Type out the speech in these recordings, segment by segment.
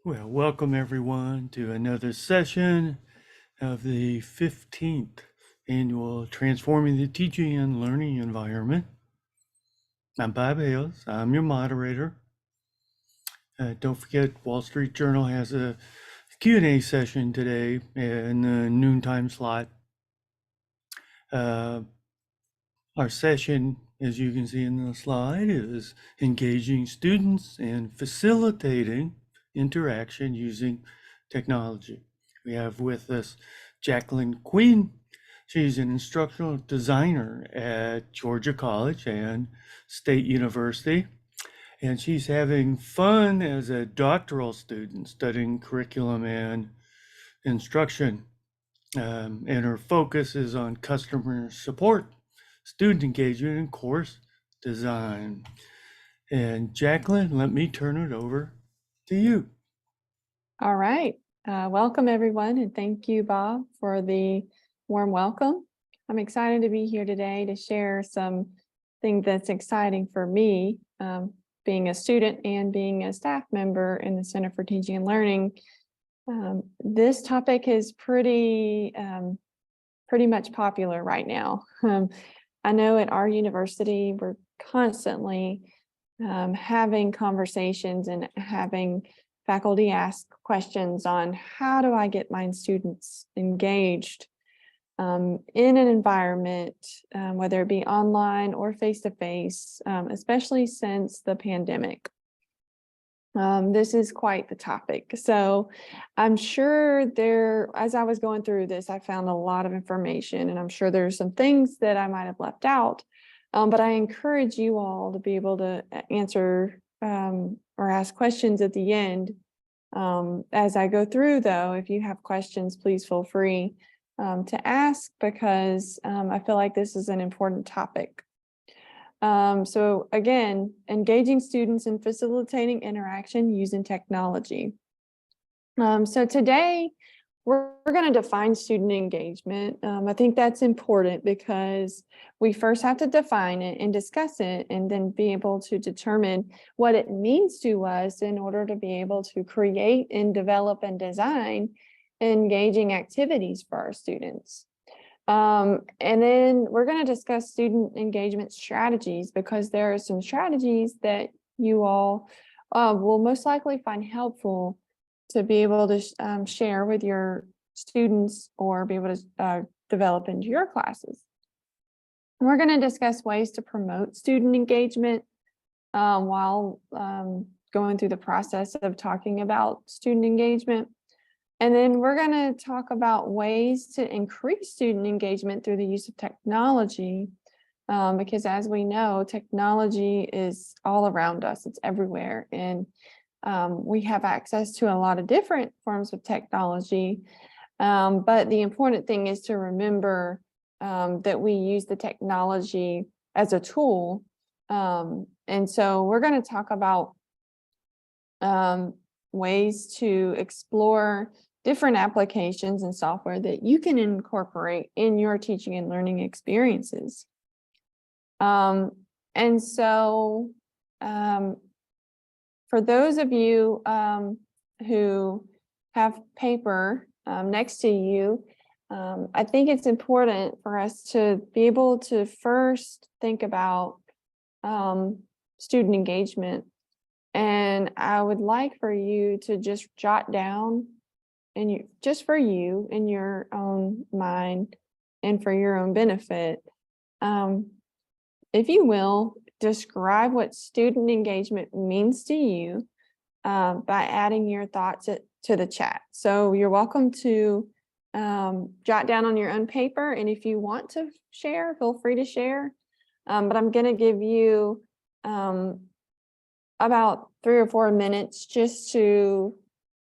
Well, welcome everyone to another session of the 15th annual Transforming the Teaching and Learning Environment. I'm Bob Hales. I'm your moderator. Don't forget, Wall Street Journal has a Q&A session today in the noontime slot. Our session, as you can see in the slide, is engaging students and facilitating interaction using technology. We have with us Jacqueline Queen. She's an instructional designer at Georgia College and State University, and she's having fun as a doctoral student studying curriculum and instruction. And her focus is on customer support, student engagement, and course design. And Jacqueline, let me turn it over to you. All right. Welcome, everyone, and thank you, Bob, for the warm welcome. I'm excited to be here today to share something that's exciting for me, being a student and being a staff member in the Center for Teaching and Learning. This topic is pretty much popular right now. I know at our university, we're constantly having conversations and having faculty ask questions on how do I get my students engaged in an environment, whether it be online or face-to-face, especially since the pandemic. This is quite the topic. So I'm sure as I was going through this, I found a lot of information, and I'm sure there's some things that I might have left out. But I encourage you all to be able to answer or ask questions at the end. As I go through, though, if you have questions, please feel free to ask, because I feel like this is an important topic. So again, engaging students and facilitating interaction using technology. So today, we're going to define student engagement. I think that's important because we first have to define it and discuss it, and then be able to determine what it means to us in order to be able to create and develop and design engaging activities for our students. And then we're going to discuss student engagement strategies, because there are some strategies that you all will most likely find helpful to be able to share with your students or be able to develop into your classes. And we're going to discuss ways to promote student engagement while going through the process of talking about student engagement. And then we're going to talk about ways to increase student engagement through the use of technology, because as we know, technology is all around us, it's everywhere. And we have access to a lot of different forms of technology. But the important thing is to remember that we use the technology as a tool. And so we're going to talk about ways to explore different applications and software that you can incorporate in your teaching and learning experiences. And so for those of you who have paper next to you, I think it's important for us to be able to first think about student engagement. And I would like for you to just jot down, and just for you in your own mind and for your own benefit, if you will, describe what student engagement means to you by adding your thoughts to the chat. So you're welcome to jot down on your own paper, and if you want to share, feel free to share. But I'm going to give you about 3 or 4 minutes just to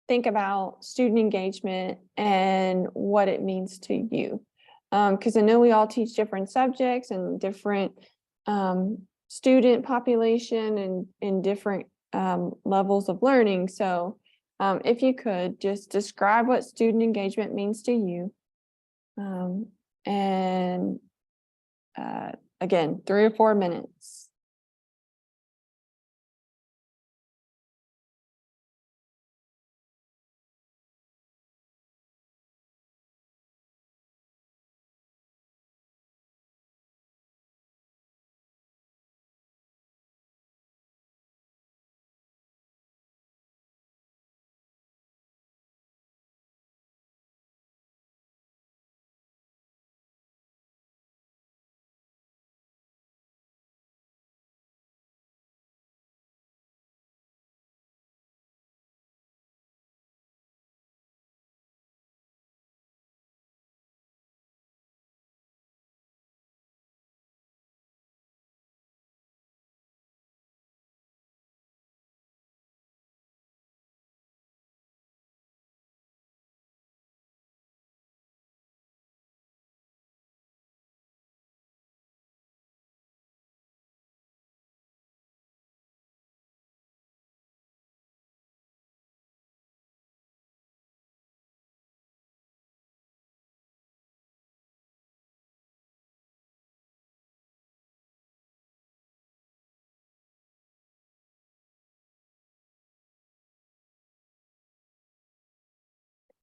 think about student engagement and what it means to you. Because I know we all teach different subjects and different student population and in different levels of learning. So if you could just describe what student engagement means to you. And again, 3 or 4 minutes.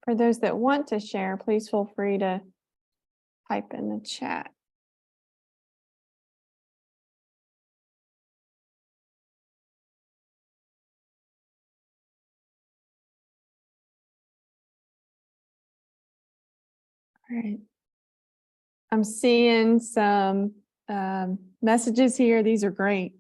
For those that want to share, please feel free to type in the chat. All right. I'm seeing some messages here. These are great.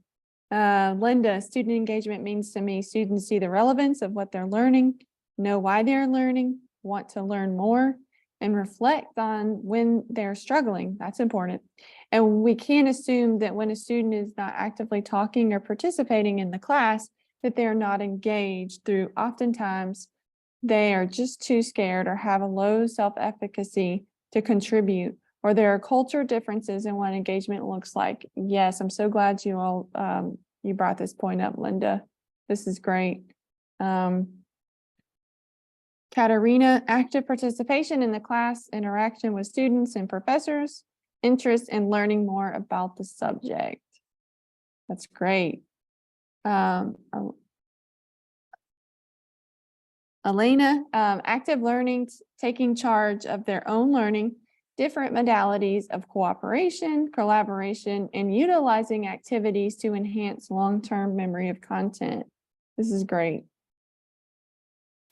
Linda, student engagement means to me, students see the relevance of what they're learning, know why they're learning, want to learn more, and reflect on when they're struggling. That's important. And we can't assume that when a student is not actively talking or participating in the class, that they're not engaged through oftentimes they are just too scared or have a low self-efficacy to contribute, or there are cultural differences in what engagement looks like. Yes, I'm so glad you all you brought this point up, Linda. This is great. Katarina, active participation in the class, interaction with students and professors, interest in learning more about the subject. That's great. Elena, active learning, taking charge of their own learning, different modalities of cooperation, collaboration, and utilizing activities to enhance long-term memory of content. This is great.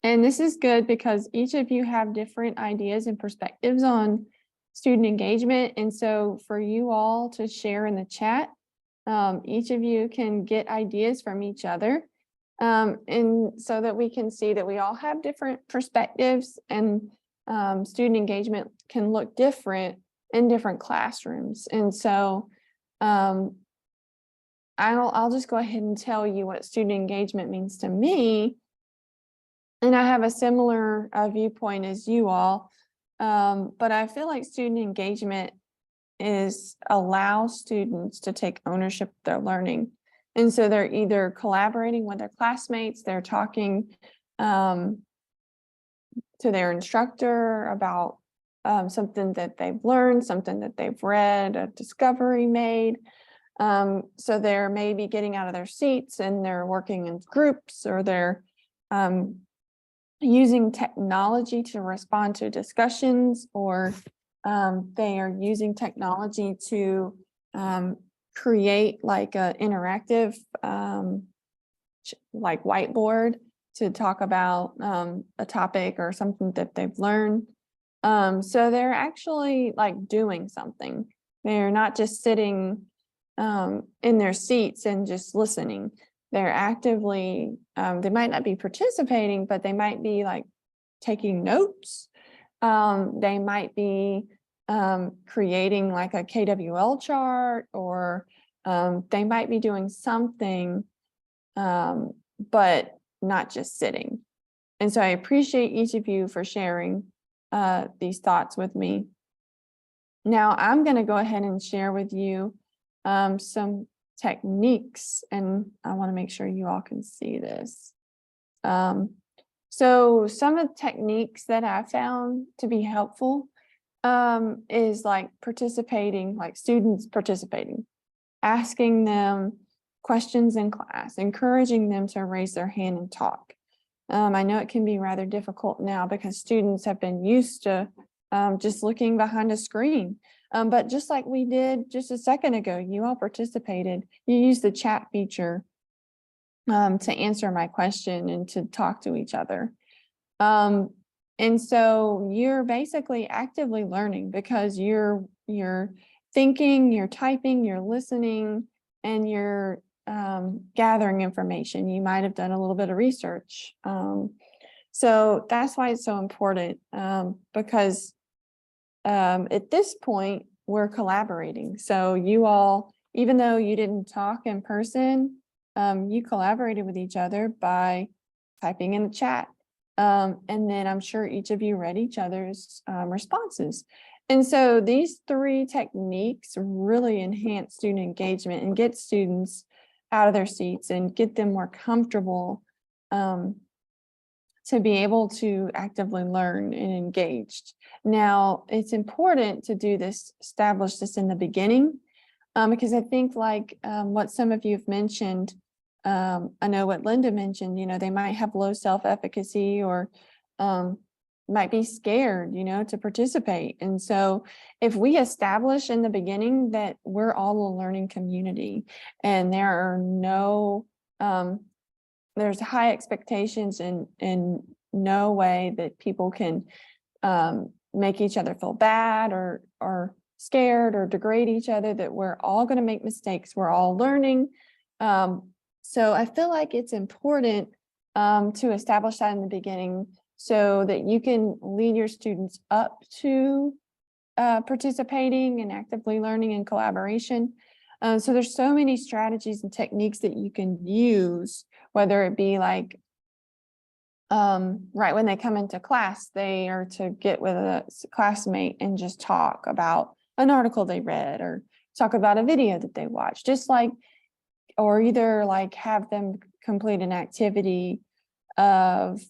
And this is good because each of you have different ideas and perspectives on student engagement. And so for you all to share in the chat, each of you can get ideas from each other. And so that we can see that we all have different perspectives, and student engagement can look different in different classrooms. And so I'll just go ahead and tell you what student engagement means to me. And I have a similar viewpoint as you all, but I feel like student engagement allows students to take ownership of their learning. And so they're either collaborating with their classmates, they're talking to their instructor about something that they've learned, something that they've read, a discovery made. So they're maybe getting out of their seats and they're working in groups, or they're using technology to respond to discussions, or they are using technology to create like an interactive like whiteboard to talk about a topic or something that they've learned. So they're actually like doing something. They're not just sitting in their seats and just listening. They're actively, they might not be participating, but they might be like taking notes. They might be creating like a KWL chart, or they might be doing something, but not just sitting. And so I appreciate each of you for sharing these thoughts with me. Now I'm going to go ahead and share with you some techniques, and I want to make sure you all can see this. So some of the techniques that I found to be helpful is like participating, like students participating, asking them questions in class, encouraging them to raise their hand and talk. I know it can be rather difficult now because students have been used to just looking behind a screen. But just like we did just a second ago, you all participated. You used the chat feature to answer my question and to talk to each other. And so you're basically actively learning because you're thinking, you're typing, you're listening, and you're gathering information. You might have done a little bit of research. So that's why it's so important, because at this point, we're collaborating. So you all, even though you didn't talk in person, you collaborated with each other by typing in the chat. And then I'm sure each of you read each other's responses. And so these three techniques really enhance student engagement and get students out of their seats and get them more comfortable to be able to actively learn and engaged. Now, it's important to do this, establish this in the beginning, because I think like what some of you have mentioned, I know what Linda mentioned, you know, they might have low self-efficacy, or might be scared, to participate. And so if we establish in the beginning that we're all a learning community and there's high expectations and no way that people can make each other feel bad or scared or degrade each other, that we're all going to make mistakes. We're all learning. So I feel like it's important to establish that in the beginning so that you can lead your students up to participating and actively learning in collaboration. So there's so many strategies and techniques that you can use, whether it be like right when they come into class, they are to get with a classmate and just talk about an article they read or talk about a video that they watched, or either like have them complete an activity of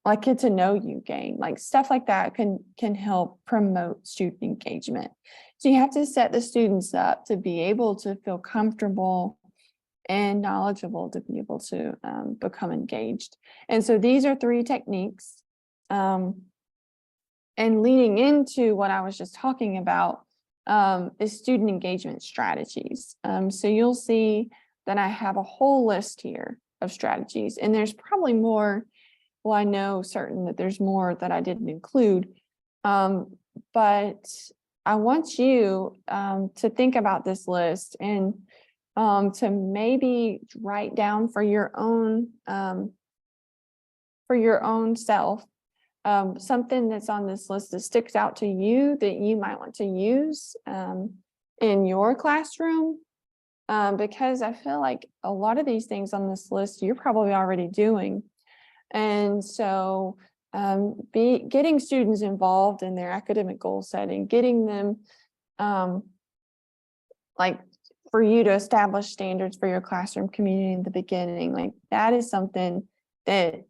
like get to know you game, like stuff like that can help promote student engagement. So you have to set the students up to be able to feel comfortable and knowledgeable to be able to become engaged. And so these are 3 techniques. And leading into what I was just talking about is student engagement strategies. So you'll see that I have a whole list here of strategies, and there's probably more. Well, I know certain that there's more that I didn't include, but I want you to think about this list and to maybe write down for your own self something that's on this list that sticks out to you that you might want to use in your classroom, because I feel like a lot of these things on this list you're probably already doing. And so getting students involved in their academic goal setting, getting them like for you to establish standards for your classroom community in the beginning, like that is something that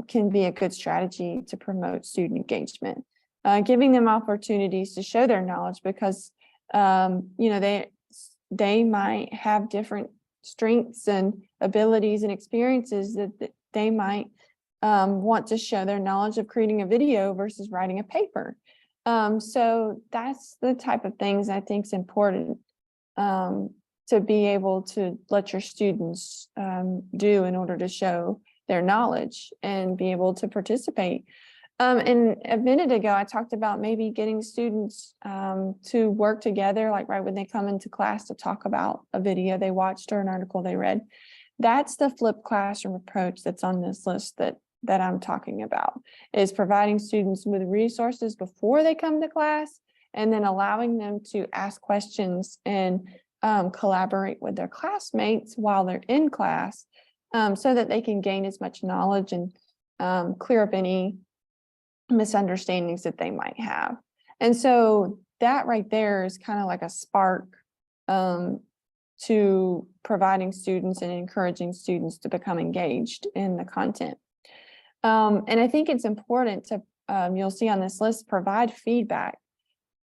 can be a good strategy to promote student engagement. Giving them opportunities to show their knowledge because they might have different strengths and abilities and experiences that they might want to show their knowledge of creating a video versus writing a paper. So that's the type of things I think is important to be able to let your students do in order to show their knowledge and be able to participate. And a minute ago, I talked about maybe getting students to work together, like right when they come into class to talk about a video they watched or an article they read. That's the flipped classroom approach that's on this list that I'm talking about, is providing students with resources before they come to class and then allowing them to ask questions and collaborate with their classmates while they're in class, so that they can gain as much knowledge and clear up any misunderstandings that they might have. And so that right there is kind of like a spark to providing students and encouraging students to become engaged in the content. And I think it's important to, you'll see on this list, provide feedback.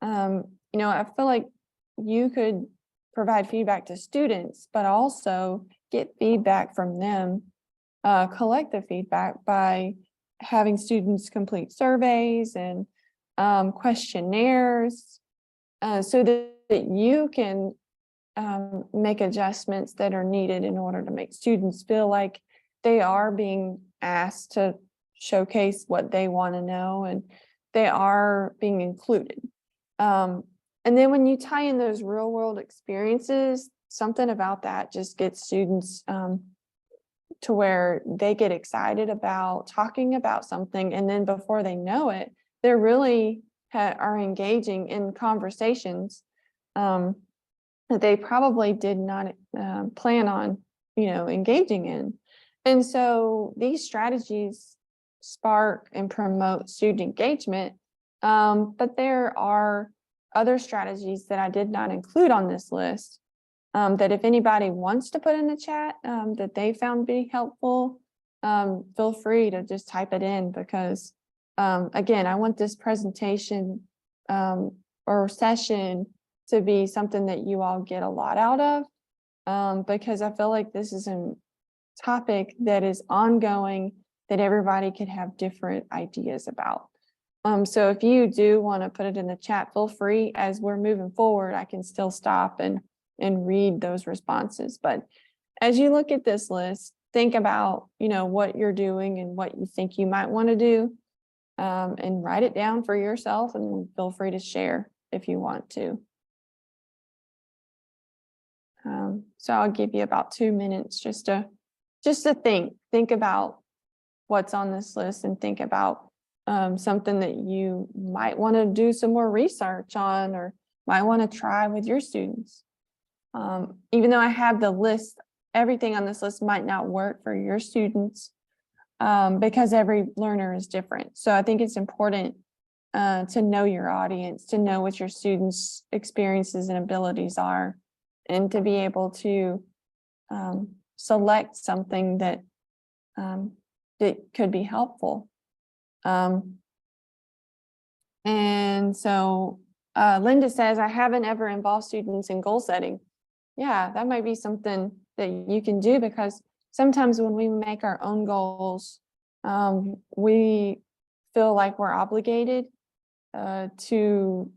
I feel like you could provide feedback to students, but also get feedback from them, collect the feedback by having students complete surveys and questionnaires, so that you can make adjustments that are needed in order to make students feel like they are being asked to showcase what they want to know and they are being included. And then when you tie in those real world experiences, something about that just gets students to where they get excited about talking about something. And then before they know it, they really are engaging in conversations that they probably did not plan on, engaging in. And so these strategies spark and promote student engagement. But there are other strategies that I did not include on this list that if anybody wants to put in the chat that they found be helpful, feel free to just type it in, because again, I want this presentation or session to be something that you all get a lot out of, because I feel like this is a topic that is ongoing that everybody could have different ideas about. So if you do want to put it in the chat, feel free. As we're moving forward, I can still stop and read those responses. But as you look at this list, think about, what you're doing and what you think you might want to do, and write it down for yourself, and feel free to share if you want to. So I'll give you about 2 minutes just to think about what's on this list, and think about something that you might want to do some more research on, or might want to try with your students. Even though I have the list, everything on this list might not work for your students, because every learner is different. So I think it's important to know your audience, to know what your students' experiences and abilities are, and to be able to select something that could be helpful. And so Linda says, I haven't ever involved students in goal setting. Yeah, that might be something that you can do, because sometimes when we make our own goals, we feel like we're obligated to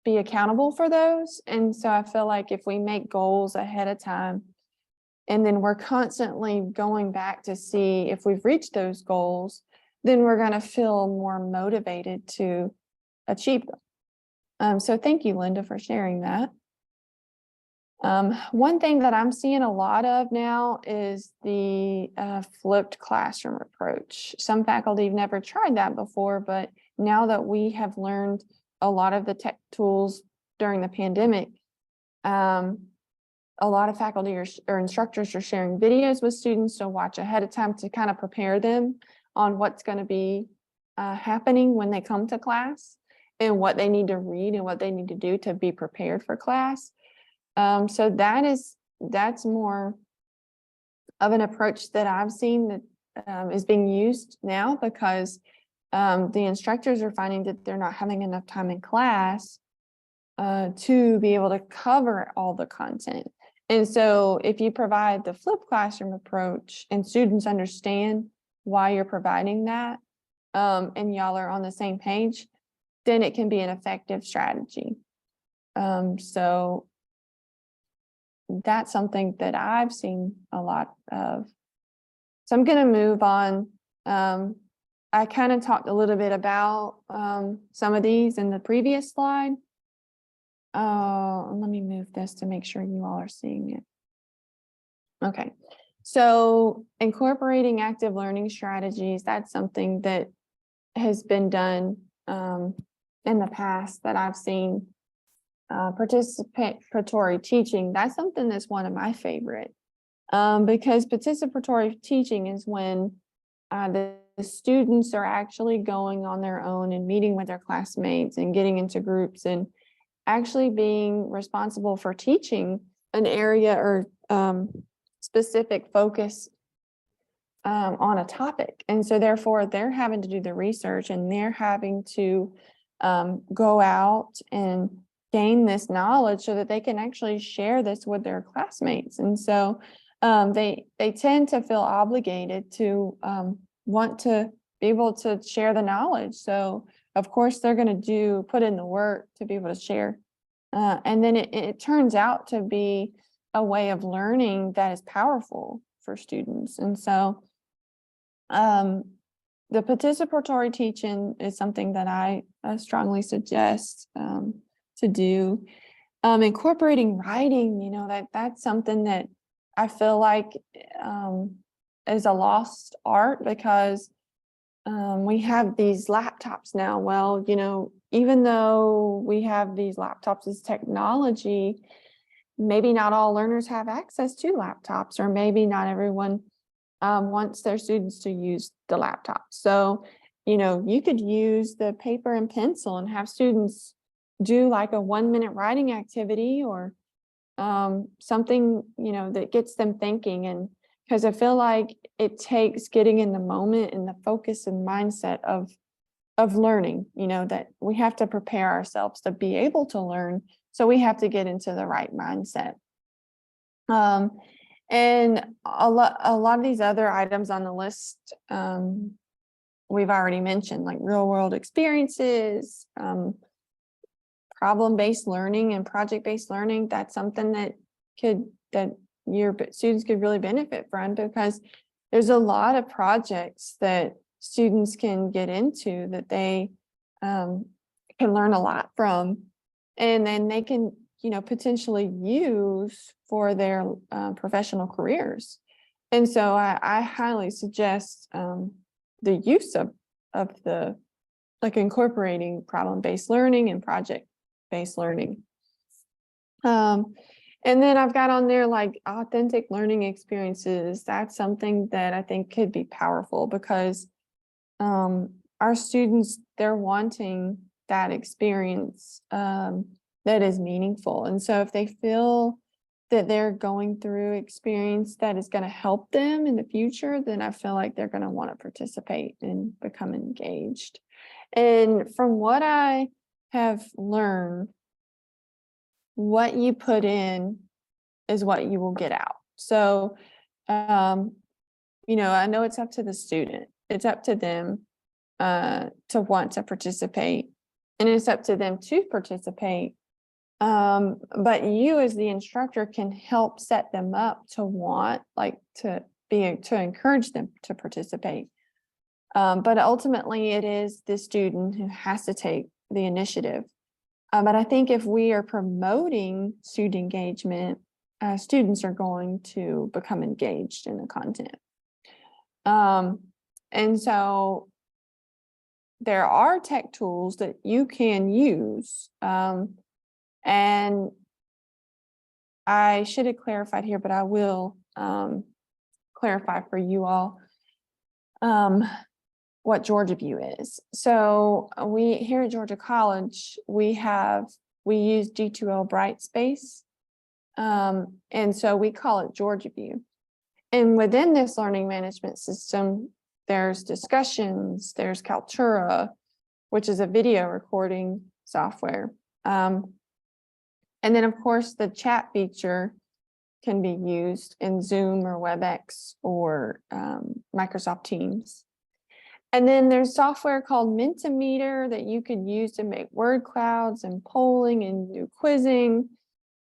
be accountable for those. And so I feel like if we make goals ahead of time, and then we're constantly going back to see if we've reached those goals, then we're going to feel more motivated to achieve them. So thank you, Linda, for sharing that. One thing that I'm seeing a lot of now is the flipped classroom approach. Some faculty have never tried that before, but now that we have learned a lot of the tech tools during the pandemic, a lot of faculty or instructors are sharing videos with students to watch ahead of time, to kind of prepare them on what's going to be happening when they come to class, and what they need to read and what they need to do to be prepared for class. So that's more of an approach that I've seen that is being used now, because the instructors are finding that they're not having enough time in class to be able to cover all the content. And so if you provide the flipped classroom approach and students understand why you're providing that, and y'all are on the same page, then it can be an effective strategy. So that's something that I've seen a lot of. So I'm going to move on. I kind of talked a little bit about some of these in the previous slide. Let me move this to make sure you all are seeing it. Okay, so incorporating active learning strategies, that's something that has been done in the past that I've seen. Participatory teaching, that's something that's one of my favorite, because participatory teaching is when the students are actually going on their own and meeting with their classmates and getting into groups and actually being responsible for teaching an area or specific focus on a topic. And so therefore they're having to do the research, and they're having to go out and gain this knowledge so that they can actually share this with their classmates. And so they tend to feel obligated to want to be able to share the knowledge. So of course they're going to put in the work to be able to share. And then it turns out to be a way of learning that is powerful for students. And so the participatory teaching is something that I strongly suggest to do. Incorporating writing, that's something that I feel like is a lost art, because we have these laptops now. Well, even though we have these laptops as technology, maybe not all learners have access to laptops, or maybe not everyone wants their students to use the laptop. So, you could use the paper and pencil and have students do like a 1-minute writing activity, or something, that gets them thinking. And because I feel like it takes getting in the moment and the focus and mindset of learning, that we have to prepare ourselves to be able to learn. So we have to get into the right mindset. And a lot of these other items on the list, we've already mentioned, like real world experiences, problem-based learning and project-based learning. That's something that your students could really benefit from, because there's a lot of projects that students can get into that they can learn a lot from, and then they can, potentially use for their professional careers. And so I highly suggest the use of the, like, incorporating problem-based learning and project-based learning. And then I've got on there like authentic learning experiences. That's something that I think could be powerful, because our students, they're wanting that experience that is meaningful. And so if they feel that they're going through experience that is going to help them in the future, then I feel like they're going to want to participate and become engaged. And from what I have learned, what you put in is what you will get out. So, I know it's up to the student. It's up to them to want to participate, and it's up to them to participate. But you as the instructor can help set them up to want, like, to encourage them to participate. But ultimately it is the student who has to take the initiative. But I think if we are promoting student engagement, students are going to become engaged in the content. And so there are tech tools that you can use. And I should have clarified here, but I will clarify for you all what Georgia View is. So we here at Georgia College, we use D2L Brightspace. And so we call it Georgia View. And within this learning management system, there's discussions, there's Kaltura, which is a video recording software. And then, of course, the chat feature can be used in Zoom or WebEx or Microsoft Teams. And then there's software called Mentimeter that you could use to make word clouds and polling and do quizzing.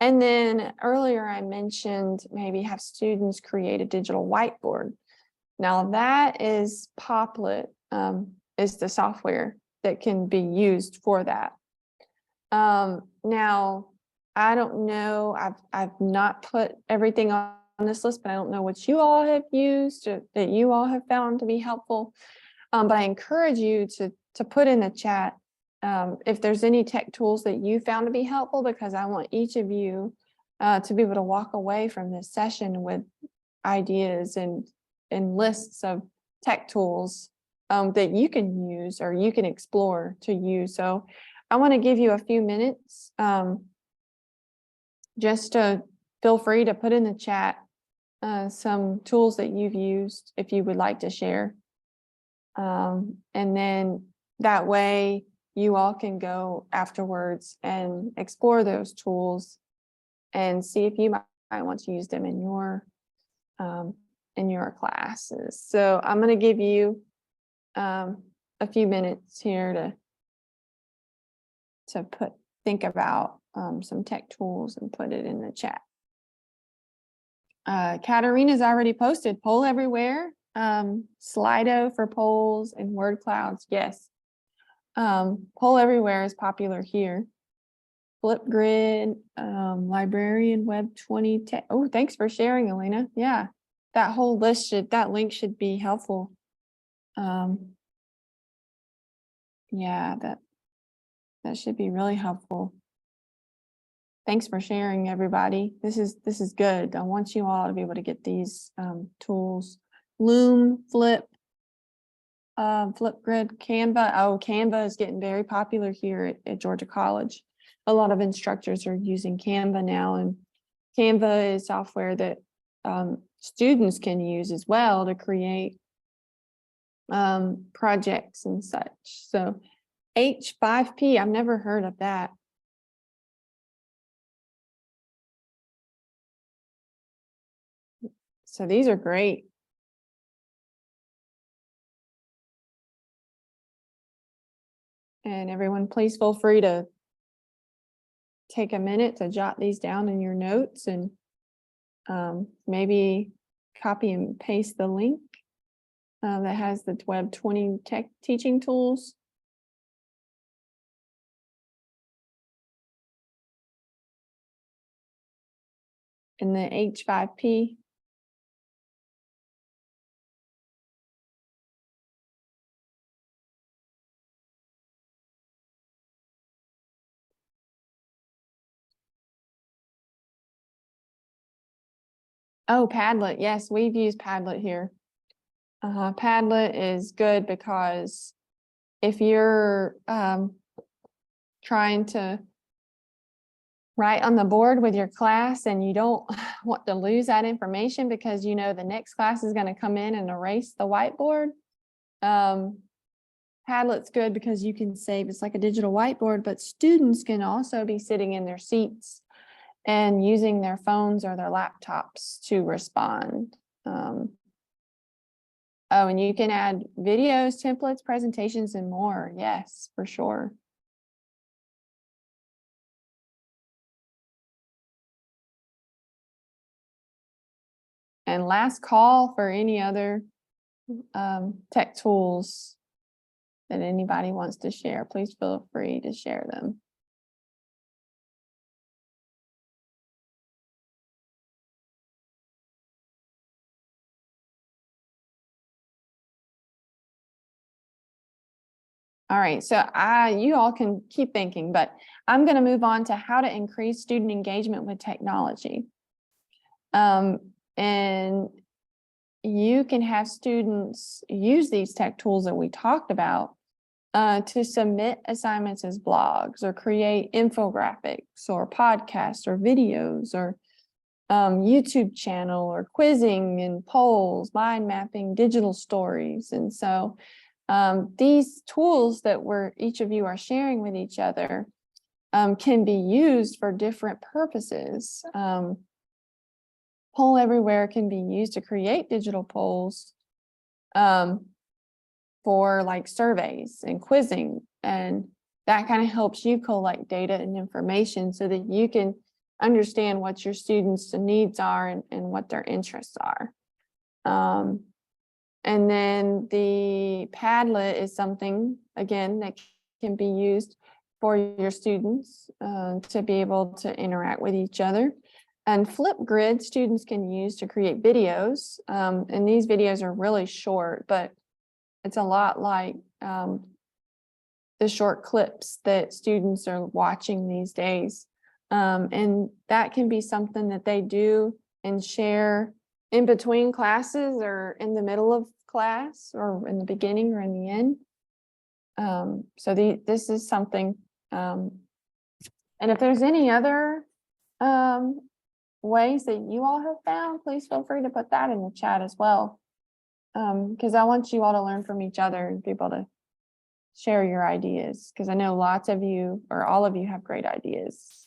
And then earlier I mentioned maybe have students create a digital whiteboard. Now that is Poplet, is the software that can be used for that. Now, I don't know, I've not put everything on this list, but I don't know what you all have used or that you all have found to be helpful. But I encourage you to put in the chat if there's any tech tools that you found to be helpful, because I want each of you to be able to walk away from this session with ideas and lists of tech tools that you can use or you can explore to use. So I want to give you a few minutes just to feel free to put in the chat some tools that you've used if you would like to share. And then that way you all can go afterwards and explore those tools and see if you might want to use them in your classes. So I'm going to give you a few minutes here to think about some tech tools and put it in the chat. Katarina's already posted Poll Everywhere, Slido for polls, and word clouds. Yes. Poll Everywhere is popular here. Flipgrid, Librarian, Web 20. Oh, thanks for sharing, Elena. Yeah, that whole list that link should be helpful. Yeah, that should be really helpful. Thanks for sharing, everybody. This is good. I want you all to be able to get these tools. Loom, Flip, Flipgrid, Canva. Oh, Canva is getting very popular here at Georgia College. A lot of instructors are using Canva now, and Canva is software that students can use as well to create projects and such. So H5P, I've never heard of that. So these are great. And everyone, please feel free to take a minute to jot these down in your notes and maybe copy and paste the link that has the Web 20 tech teaching tools. And the H5P. Oh, Padlet. Yes, we've used Padlet here. Padlet is good because if you're trying to write on the board with your class and you don't want to lose that information because you know the next class is going to come in and erase the whiteboard, Padlet's good because you can save, it's like a digital whiteboard, but students can also be sitting in their seats and using their phones or their laptops to respond. Oh, and you can add videos, templates, presentations, and more. Yes, for sure. And last call for any other tech tools that anybody wants to share. Please feel free to share them. All right, so you all can keep thinking, but I'm going to move on to how to increase student engagement with technology. And you can have students use these tech tools that we talked about to submit assignments as blogs or create infographics or podcasts or videos or YouTube channel or quizzing and polls, mind mapping, digital stories. And so these tools that each of you are sharing with each other can be used for different purposes. Poll Everywhere can be used to create digital polls for like surveys and quizzing, and that kind of helps you collect data and information so that you can understand what your students' needs are and what their interests are. And then the Padlet is something, again, that can be used for your students to be able to interact with each other. And Flipgrid students can use to create videos. And these videos are really short, but it's a lot like the short clips that students are watching these days. And that can be something that they do and share in between classes or in the middle of class or in the beginning or in the end. So this is something, and if there's any other ways that you all have found, please feel free to put that in the chat as well. Because I want you all to learn from each other and be able to share your ideas, because I know lots of you or all of you have great ideas.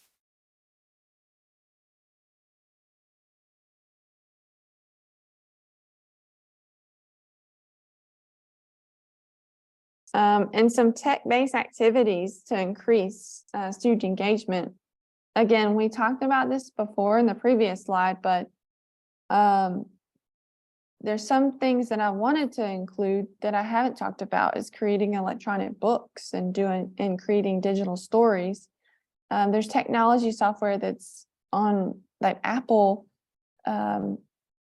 And some tech-based activities to increase student engagement. Again, we talked about this before in the previous slide, but there's some things that I wanted to include that I haven't talked about, is creating electronic books and creating digital stories. There's technology software that's on, like Apple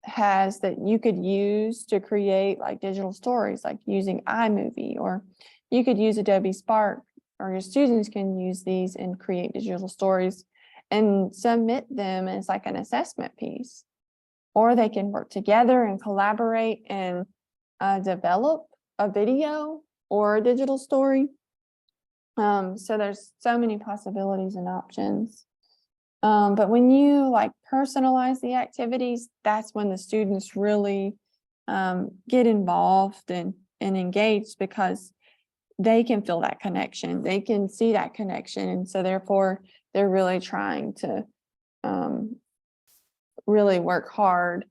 has, that you could use to create like digital stories, like using iMovie, or you could use Adobe Spark, or your students can use these and create digital stories and submit them as like an assessment piece. Or they can work together and collaborate and develop a video or a digital story. So there's so many possibilities and options. But when you like personalize the activities, that's when the students really get involved and engaged, because they can feel that connection. They can see that connection. And so therefore, they're really trying to really work hard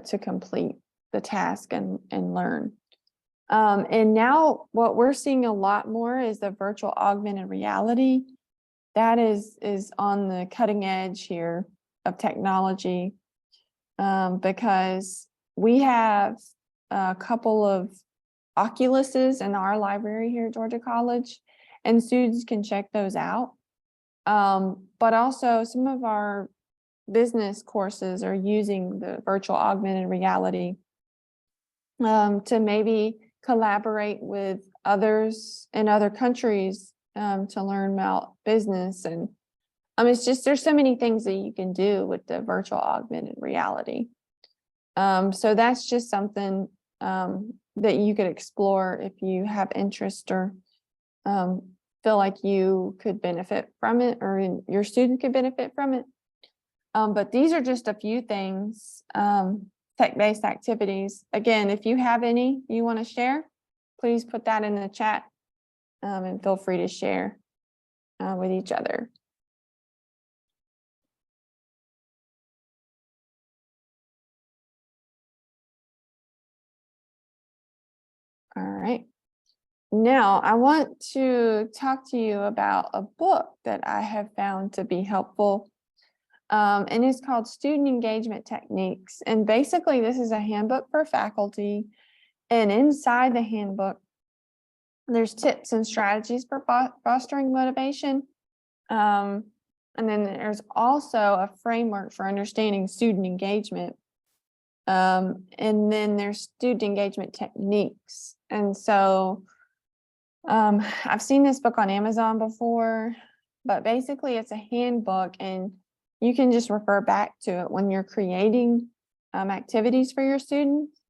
to complete the task and learn. And now what we're seeing a lot more is the virtual augmented reality. That is on the cutting edge here of technology, because we have a couple of Oculuses in our library here at Georgia College, and students can check those out. But also some of our business courses are using the virtual augmented reality to maybe collaborate with others in other countries to learn about business. And it's just, there's so many things that you can do with the virtual augmented reality. So that's just something that you could explore if you have interest or feel like you could benefit from it, or your student could benefit from it. But these are just a few things, tech-based activities. Again, if you have any you want to share, please put that in the chat, and feel free to share with each other. All right. Now, I want to talk to you about a book that I have found to be helpful. And it's called Student Engagement Techniques. And basically, this is a handbook for faculty. And inside the handbook, there's tips and strategies for fostering motivation. And then there's also a framework for understanding student engagement. And then there's student engagement techniques. And so I've seen this book on Amazon before, but basically it's a handbook and you can just refer back to it when you're creating activities for your students.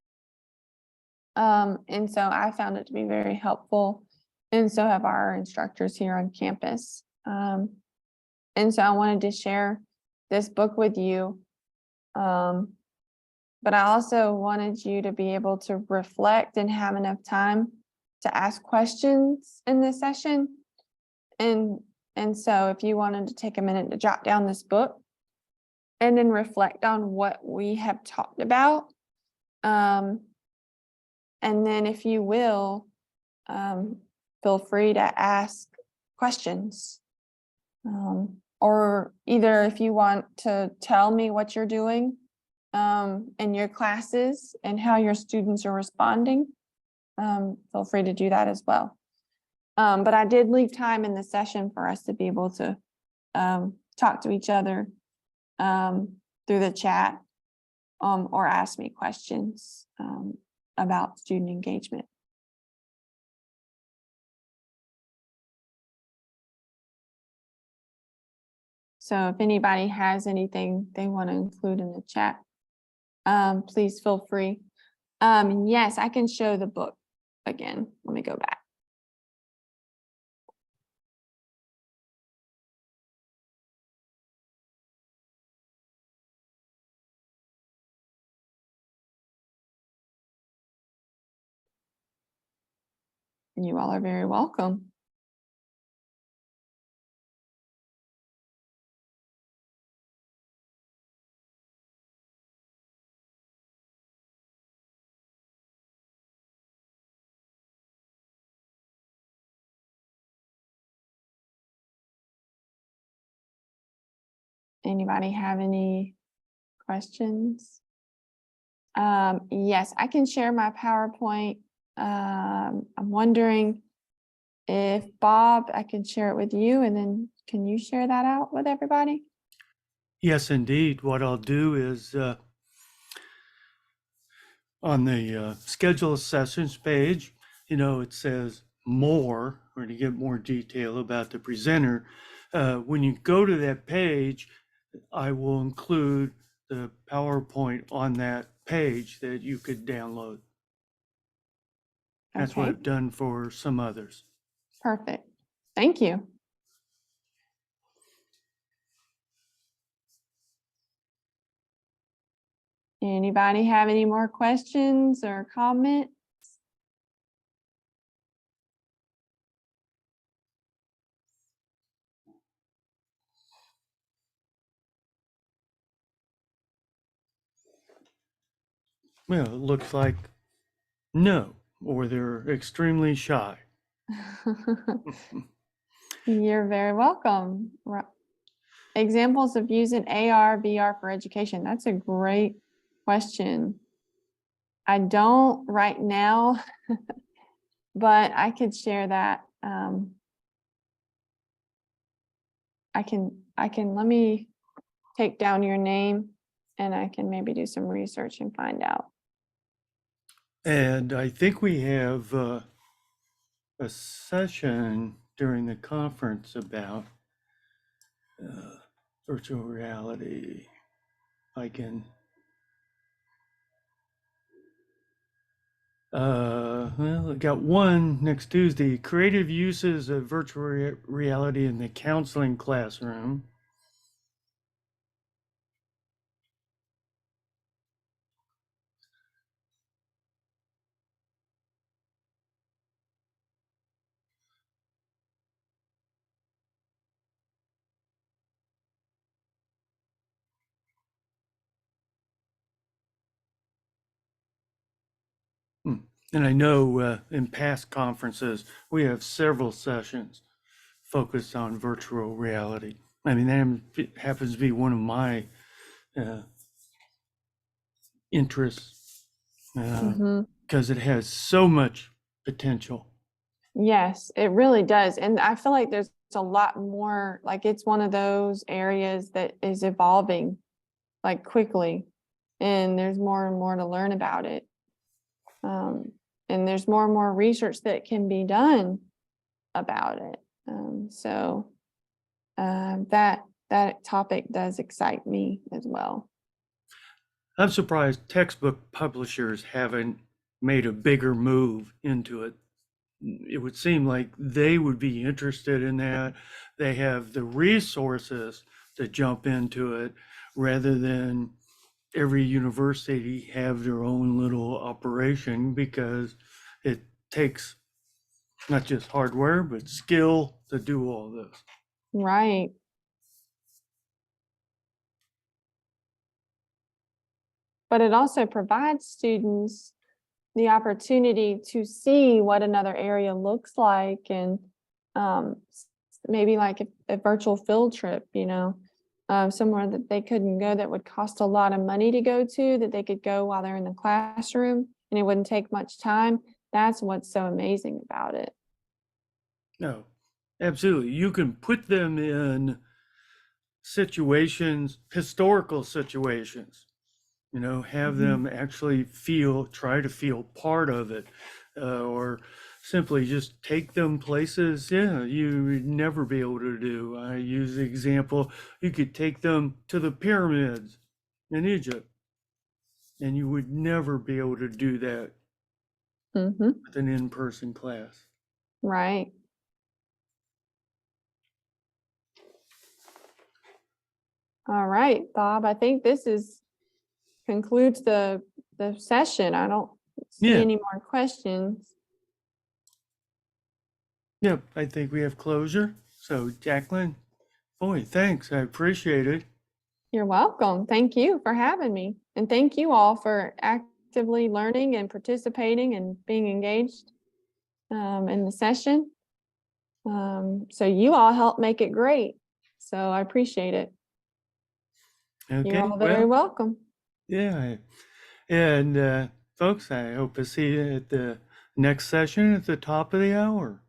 And so I found it to be very helpful. And so have our instructors here on campus. And so I wanted to share this book with you. But I also wanted you to be able to reflect and have enough time to ask questions in this session. And so if you wanted to take a minute to jot down this book and then reflect on what we have talked about. And then if you will, feel free to ask questions. Or either if you want to tell me what you're doing in your classes and how your students are responding, feel free to do that as well. But I did leave time in the session for us to be able to talk to each other through the chat or ask me questions about student engagement. So if anybody has anything they want to include in the chat, please feel free. Yes, I can show the book again. Let me go back. You all are very welcome. Anybody have any questions? Yes, I can share my PowerPoint. I'm wondering if Bob, I can share it with you, and then can you share that out with everybody? Yes, indeed. What I'll do is on the schedule sessions page, it says more, or to get more detail about the presenter. When you go to that page, I will include the PowerPoint on that page that you could download. That's what Okay, I've done for some others. perfect. Thank you. Anybody have any more questions or comments? Well, it looks like no, or they're extremely shy. You're very welcome. Examples of using AR, VR for education. That's a great question. I don't right now, but I could share that. Let me take down your name and I can maybe do some research and find out. And I think we have a session during the conference about virtual reality. I can, well, I got one next Tuesday, creative uses of virtual reality in the counseling classroom. And I know in past conferences, we have several sessions focused on virtual reality. I mean, that happens to be one of my interests because it has so much potential. Yes, it really does. And I feel like there's a lot more, like it's one of those areas that is evolving like quickly, and there's more and more to learn about it. And there's more and more research that can be done about it. That topic does excite me as well. I'm surprised textbook publishers haven't made a bigger move into it. It would seem like they would be interested in that. They have the resources to jump into it rather than every university have their own little operation, because it takes not just hardware, but skill to do all this. Right. But it also provides students the opportunity to see what another area looks like, and maybe like a virtual field trip, somewhere that they couldn't go that would cost a lot of money to go to, that they could go while they're in the classroom and it wouldn't take much time. That's what's so amazing about it. No, absolutely. You can put them in situations, historical situations, have them actually try to feel part of it, or simply just take them places, you would never be able to do. I use the example, you could take them to the pyramids in Egypt, and you would never be able to do that with an in-person class. Right. All right, Bob, I think this concludes the session. I don't see any more questions. Yep, I think we have closure. So Jacqueline, boy, thanks. I appreciate it. You're welcome. Thank you for having me. And thank you all for actively learning and participating and being engaged in the session. So you all help make it great. So I appreciate it. Okay, You're all very welcome. Yeah. And folks, I hope to see you at the next session at the top of the hour.